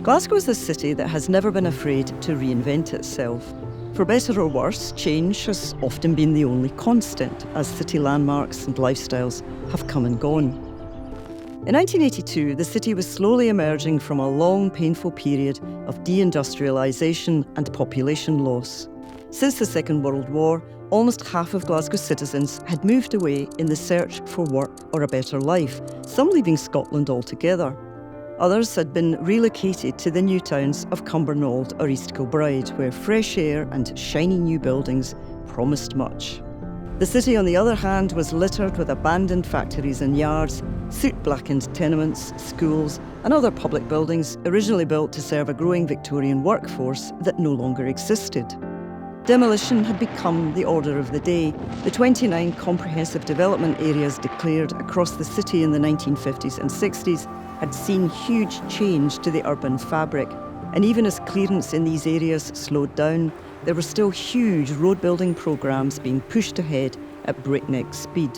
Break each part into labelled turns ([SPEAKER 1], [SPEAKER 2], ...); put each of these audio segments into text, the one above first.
[SPEAKER 1] Glasgow is a city that has never been afraid to reinvent itself. For better or worse, change has often been the only constant as city landmarks and lifestyles have come and gone. In 1982, the city was slowly emerging from a long, painful period of deindustrialisation and population loss. Since the Second World War, almost half of Glasgow's citizens had moved away in the search for work or a better life, some leaving Scotland altogether. Others had been relocated to the new towns of Cumbernauld or East Kilbride, where fresh air and shiny new buildings promised much. The city, on the other hand, was littered with abandoned factories and yards, soot-blackened tenements, schools, and other public buildings originally built to serve a growing Victorian workforce that no longer existed. Demolition had become the order of the day. The 29 comprehensive development areas declared across the city in the 1950s and 60s had seen huge change to the urban fabric. And even as clearance in these areas slowed down, there were still huge road-building programmes being pushed ahead at breakneck speed.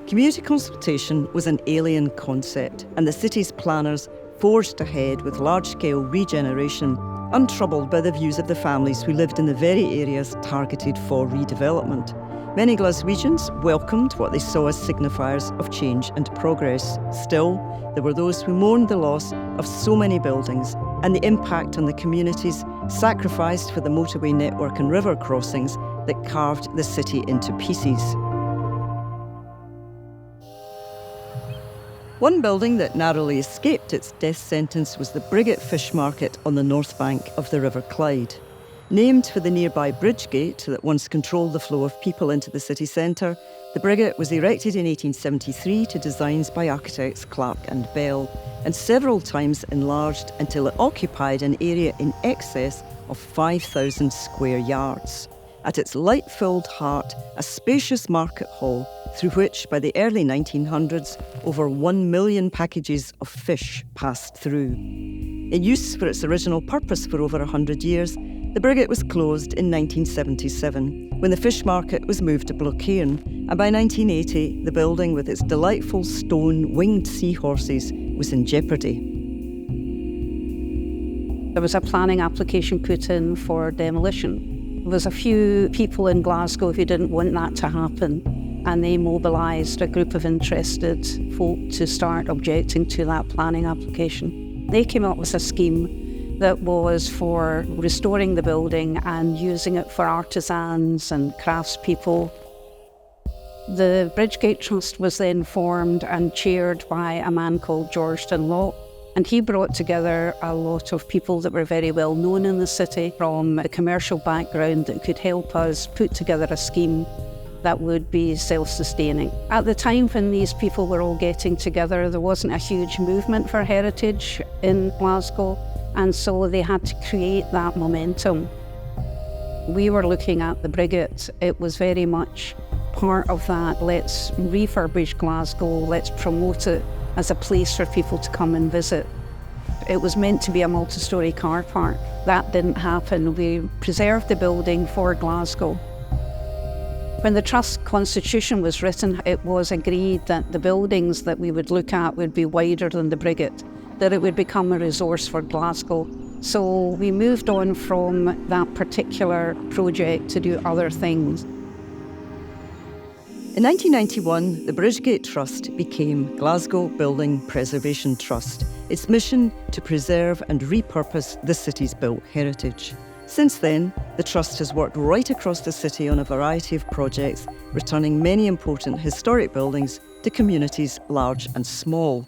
[SPEAKER 1] Community consultation was an alien concept, and the city's planners forged ahead with large-scale regeneration, untroubled by the views of the families who lived in the very areas targeted for redevelopment. Many Glaswegians welcomed what they saw as signifiers of change and progress. Still, there were those who mourned the loss of so many buildings and the impact on the communities sacrificed for the motorway network and river crossings that carved the city into pieces. One building that narrowly escaped its death sentence was the Bridgegate fish market on the north bank of the River Clyde. Named for the nearby Bridgegate that once controlled the flow of people into the city centre, the Bridgegate was erected in 1873 to designs by architects Clark and Bell, and several times enlarged until it occupied an area in excess of 5,000 square yards. At its light-filled heart, a spacious market hall through which, by the early 1900s, over 1 million packages of fish passed through. In use for its original purpose for over 100 years, the Bridgegate was closed in 1977, when the fish market was moved to Blockhairn, and by 1980, the building with its delightful stone winged seahorses was in jeopardy.
[SPEAKER 2] There was a planning application put in for demolition. There was a few people in Glasgow who didn't want that to happen, and they mobilised a group of interested folk to start objecting to that planning application. They came up with a scheme that was for restoring the building and using it for artisans and craftspeople. The Bridgegate Trust was then formed and chaired by a man called George Dunlop, and he brought together a lot of people that were very well known in the city from a commercial background that could help us put together a scheme that would be self-sustaining. At the time when these people were all getting together, there wasn't a huge movement for heritage in Glasgow, and so they had to create that momentum. We were looking at the Bridgegate. It was very much part of that, let's refurbish Glasgow, let's promote it as a place for people to come and visit. It was meant to be a multi-storey car park. That didn't happen. We preserved the building for Glasgow. When the Trust constitution was written, it was agreed that the buildings that we would look at would be wider than the Bridgegate, that it would become a resource for Glasgow. So we moved on from that particular project to do other things.
[SPEAKER 1] In 1991, the Bridgegate Trust became Glasgow Building Preservation Trust, its mission to preserve and repurpose the city's built heritage. Since then, the Trust has worked right across the city on a variety of projects, returning many important historic buildings to communities large and small.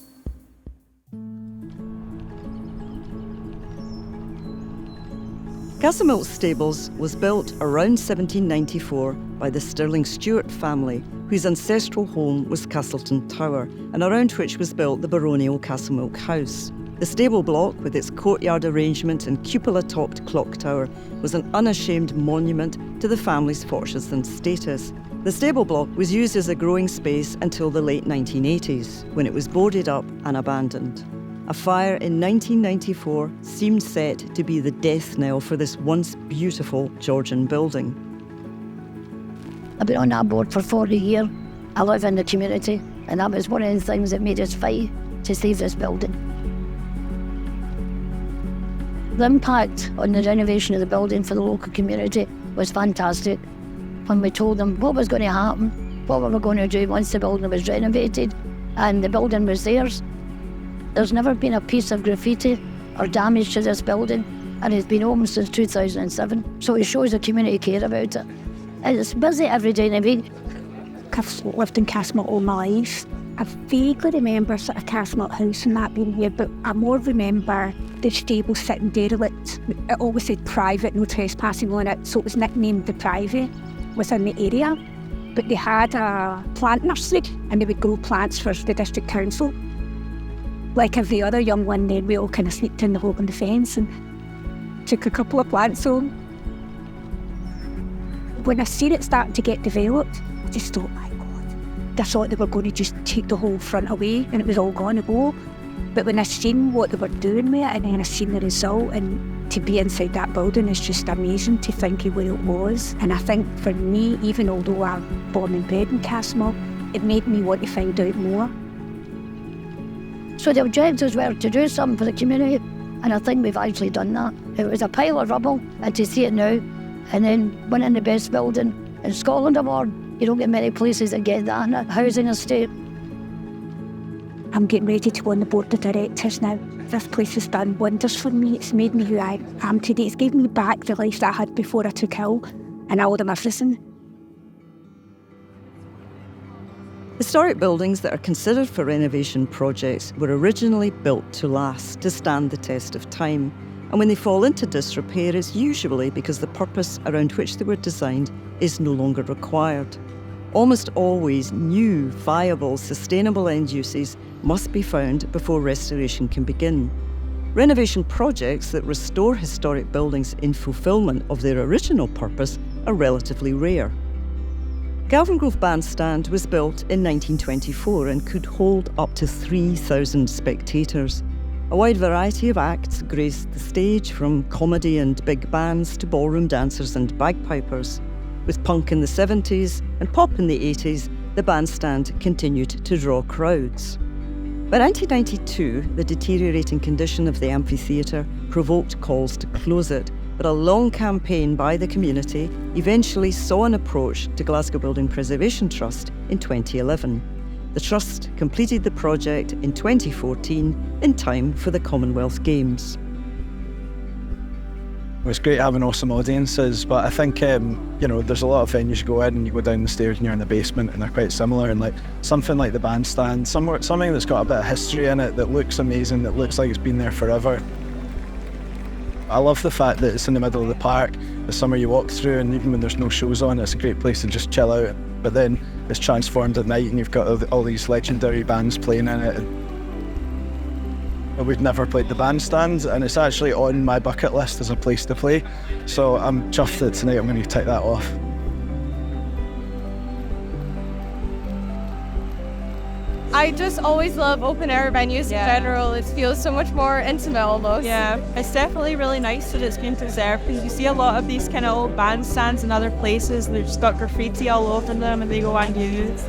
[SPEAKER 1] Castlemilk Stables was built around 1794 by the Stirling Stuart family, whose ancestral home was Castleton Tower, and around which was built the baronial Castlemilk House. The stable block, with its courtyard arrangement and cupola-topped clock tower, was an unashamed monument to the family's fortunes and status. The stable block was used as a growing space until the late 1980s, when it was boarded up and abandoned. A fire in 1994 seemed set to be the death knell for this once beautiful Georgian building.
[SPEAKER 3] I've been on that board for 40 years. I live in the community, and that was one of the things that made us fight to save this building. The impact on the renovation of the building for the local community was fantastic. When we told them what was going to happen, what we were going to do once the building was renovated and the building was theirs. There's never been a piece of graffiti or damage to this building, and it's been open since 2007. So it shows the community care about it. And it's busy every day in the week.
[SPEAKER 4] I've lived in Castlemont all my life. I vaguely remember sort of Castlemont House and that being here, but I more remember the stable sitting derelict. It always said private, no trespassing on it, so it was nicknamed the Private within the area. But they had a plant nursery and they would grow plants for the district council. Like every other young one then, we all kind of sneaked in the hole in the fence and took a couple of plants home. When I seen it starting to get developed, I just thought, my God, I thought they were going to just take the whole front away and it was all going to go. But when I seen what they were doing with it and then I seen the result, and to be inside that building is just amazing to think of where it was. And I think for me, even although I'm born and bred in Castlemont, it made me want to find out more.
[SPEAKER 3] So the objectives were to do something for the community, and I think we've actually done that. It was a pile of rubble, and to see it now, and then winning the best building in Scotland award. You don't get many places that get that in a housing estate.
[SPEAKER 4] I'm getting ready to go on the board of directors now. This place has done wonders for me. It's made me who I am today. It's given me back the life that I had before I took ill, and I owe them everything.
[SPEAKER 1] Historic buildings that are considered for renovation projects were originally built to last, to stand the test of time. And when they fall into disrepair, it's usually because the purpose around which they were designed is no longer required. Almost always, new, viable, sustainable end uses must be found before restoration can begin. Renovation projects that restore historic buildings in fulfilment of their original purpose are relatively rare. Kelvingrove Bandstand was built in 1924 and could hold up to 3,000 spectators. A wide variety of acts graced the stage, from comedy and big bands to ballroom dancers and bagpipers. With punk in the 70s and pop in the 80s, the bandstand continued to draw crowds. By 1992, the deteriorating condition of the amphitheatre provoked calls to close it, but a long campaign by the community eventually saw an approach to Glasgow Building Preservation Trust in 2011. The Trust completed the project in 2014 in time for the Commonwealth Games.
[SPEAKER 5] It was great having awesome audiences, but I think there's a lot of venues you go in and you go down the stairs and you're in the basement and they're quite similar, and like something like the bandstand, something that's got a bit of history in it, that looks amazing, that looks like it's been there forever. I love the fact that it's in the middle of the park. The summer you walk through, and even when there's no shows on, it's a great place to just chill out. But then it's transformed at night and you've got all these legendary bands playing in it. We've never played the bandstand, and it's actually on my bucket list as a place to play. So I'm chuffed that tonight I'm going to take that off.
[SPEAKER 6] I just always love open air venues in general. It feels so much more intimate almost.
[SPEAKER 7] Yeah, it's definitely really nice that it's been preserved, because you see a lot of these kind of old bandstands in other places and they've just got graffiti all over them and they go unused.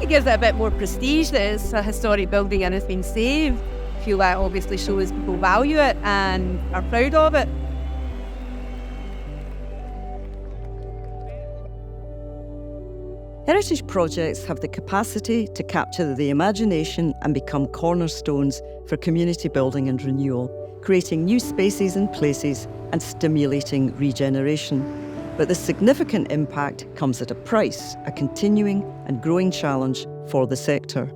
[SPEAKER 8] It gives it a bit more prestige that it's a historic building and it's been saved. I feel that obviously shows people value it and are proud of it.
[SPEAKER 1] Heritage projects have the capacity to capture the imagination and become cornerstones for community building and renewal, creating new spaces and places and stimulating regeneration. But the significant impact comes at a price, a continuing and growing challenge for the sector.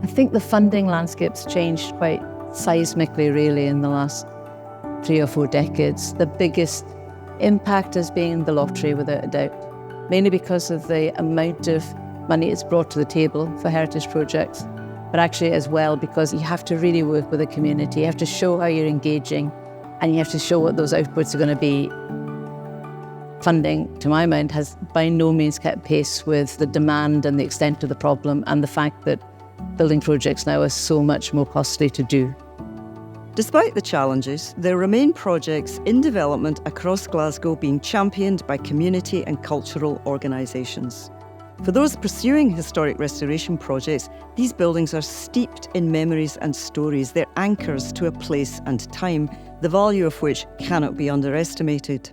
[SPEAKER 9] I think the funding landscape's changed quite seismically really in the last 3 or 4 decades. The biggest impact has been the lottery, without a doubt, mainly because of the amount of money it's brought to the table for heritage projects, but actually as well because you have to really work with the community. You have to show how you're engaging and you have to show what those outputs are going to be. Funding, to my mind, has by no means kept pace with the demand and the extent of the problem, and the fact that building projects now are so much more costly to do.
[SPEAKER 1] Despite the challenges, there remain projects in development across Glasgow being championed by community and cultural organisations. For those pursuing historic restoration projects, these buildings are steeped in memories and stories. They're anchors to a place and time, the value of which cannot be underestimated.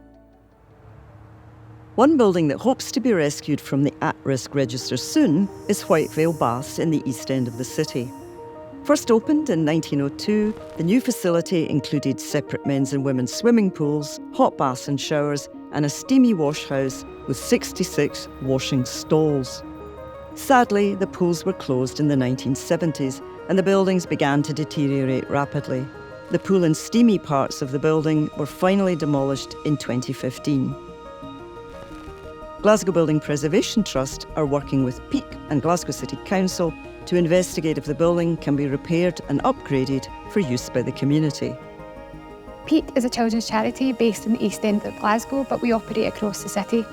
[SPEAKER 1] One building that hopes to be rescued from the at-risk register soon is Whitevale Baths in the east end of the city. First opened in 1902, the new facility included separate men's and women's swimming pools, hot baths and showers, and a steamy wash house with 66 washing stalls. Sadly, the pools were closed in the 1970s and the buildings began to deteriorate rapidly. The pool and steamy parts of the building were finally demolished in 2015. Glasgow Building Preservation Trust are working with Peak and Glasgow City Council to investigate if the building can be repaired and upgraded for use by the community.
[SPEAKER 10] Peak is a children's charity based in the East End of Glasgow, but we operate across the city.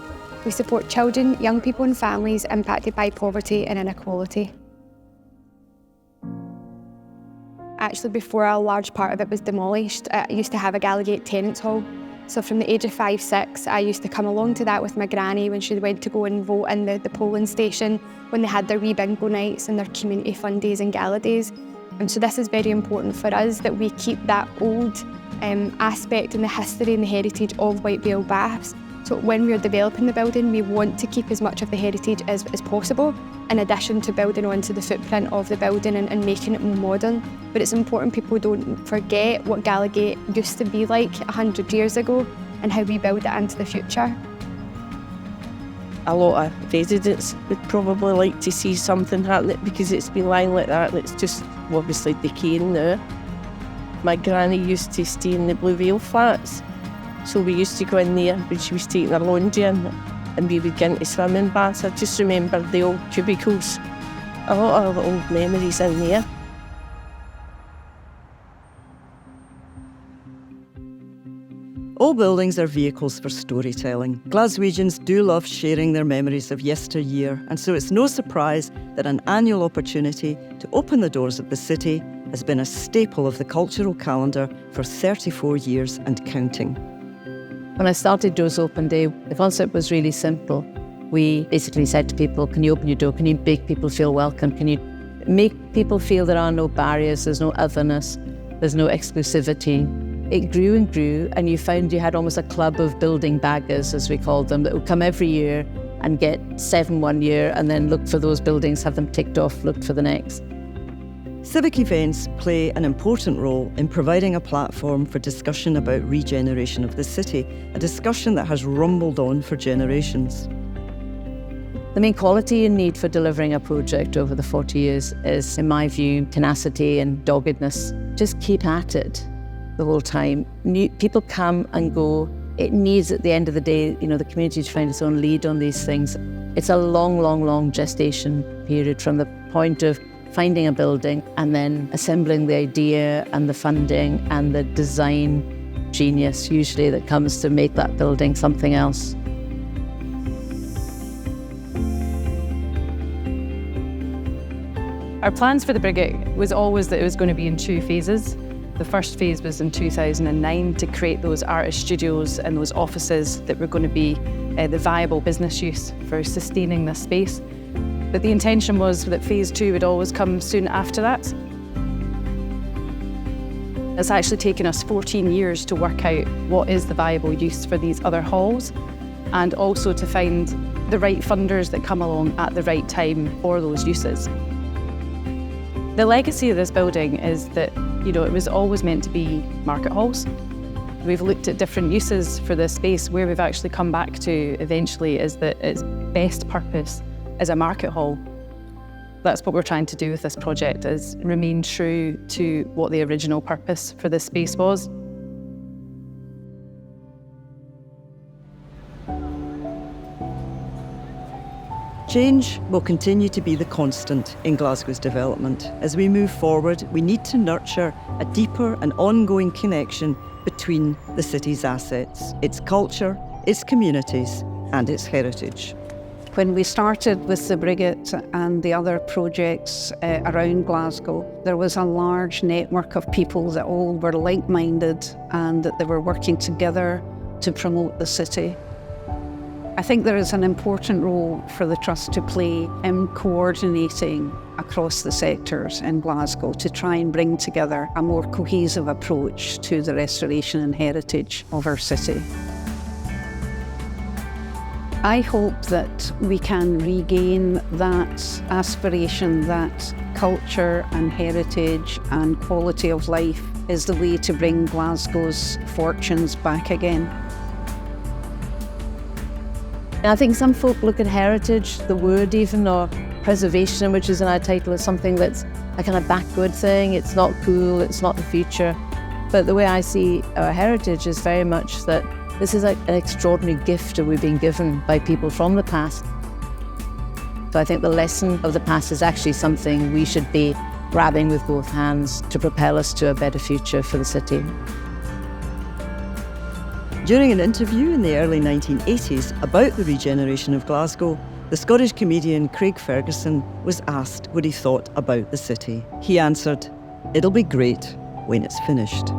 [SPEAKER 10] We support children, young people and families impacted by poverty and inequality. Actually, before a large part of it was demolished, I used to have a Gallagate tenants hall. So from the age of 5, 6, I used to come along to that with my granny when she went to go and vote in the polling station, when they had their wee bingo nights and their community fun days and gala days. And so this is very important for us, that we keep that old aspect and the history and the heritage of Whitevale Baths. So when we're developing the building, we want to keep as much of the heritage as possible, in addition to building onto the footprint of the building and making it more modern. But it's important people don't forget what Gallagate used to be like 100 years ago and how we build it into the future.
[SPEAKER 11] A lot of residents would probably like to see something happen because it's been lying like that and it's just obviously decaying now. My granny used to stay in the Blue Vale flats, so we used to go in there when she was taking her laundry in and we would get into swimming baths. I just remember the old cubicles, a lot of old memories in there.
[SPEAKER 1] All buildings are vehicles for storytelling. Glaswegians do love sharing their memories of yesteryear, and so it's no surprise that an annual opportunity to open the doors of the city has been a staple of the cultural calendar for 34 years and counting.
[SPEAKER 9] When I started Doors Open Day, the concept was really simple. We basically said to people, can you open your door? Can you make people feel welcome? Can you make people feel there are no barriers, there's no otherness, there's no exclusivity? It grew and grew, and you found you had almost a club of building baggers, as we called them, that would come every year and get 7 one year and then look for those buildings, have them ticked off, look for the next.
[SPEAKER 1] Civic events play an important role in providing a platform for discussion about regeneration of the city, a discussion that has rumbled on for generations.
[SPEAKER 9] The main quality and need for delivering a project over the 40 years is, in my view, tenacity and doggedness. Just keep at it the whole time. People come and go. It needs, at the end of the day, the community to find its own lead on these things. It's a long, long, long gestation period from the point of finding a building and then assembling the idea and the funding and the design genius, usually, that comes to make that building something else.
[SPEAKER 12] Our plans for the Bridgegate was always that it was going to be in 2 phases. The first phase was in 2009 to create those artist studios and those offices that were going to be the viable business use for sustaining this space. But the intention was that phase 2 would always come soon after that. It's actually taken us 14 years to work out what is the viable use for these other halls, and also to find the right funders that come along at the right time for those uses. The legacy of this building is that, it was always meant to be market halls. We've looked at different uses for this space. Where we've actually come back to eventually is that its best purpose is a market hall. That's what we're trying to do with this project, is remain true to what the original purpose for this space was.
[SPEAKER 1] Change will continue to be the constant in Glasgow's development. As we move forward, we need to nurture a deeper and ongoing connection between the city's assets, its culture, its communities, and its heritage.
[SPEAKER 2] When we started with the Bridgegate and the other projects around Glasgow, there was a large network of people that all were like-minded and that they were working together to promote the city. I think there is an important role for the Trust to play in coordinating across the sectors in Glasgow to try and bring together a more cohesive approach to the restoration and heritage of our city. I hope that we can regain that aspiration that culture and heritage and quality of life is the way to bring Glasgow's fortunes back again.
[SPEAKER 9] I think some folk look at heritage, the word even, or preservation, which is in our title, as something that's a kind of backward thing. It's not cool, it's not the future. But the way I see our heritage is very much that this is like an extraordinary gift that we've been given by people from the past. So I think the lesson of the past is actually something we should be grabbing with both hands to propel us to a better future for the city.
[SPEAKER 1] During an interview in the early 1980s about the regeneration of Glasgow, the Scottish comedian Craig Ferguson was asked what he thought about the city. He answered, "It'll be great when it's finished."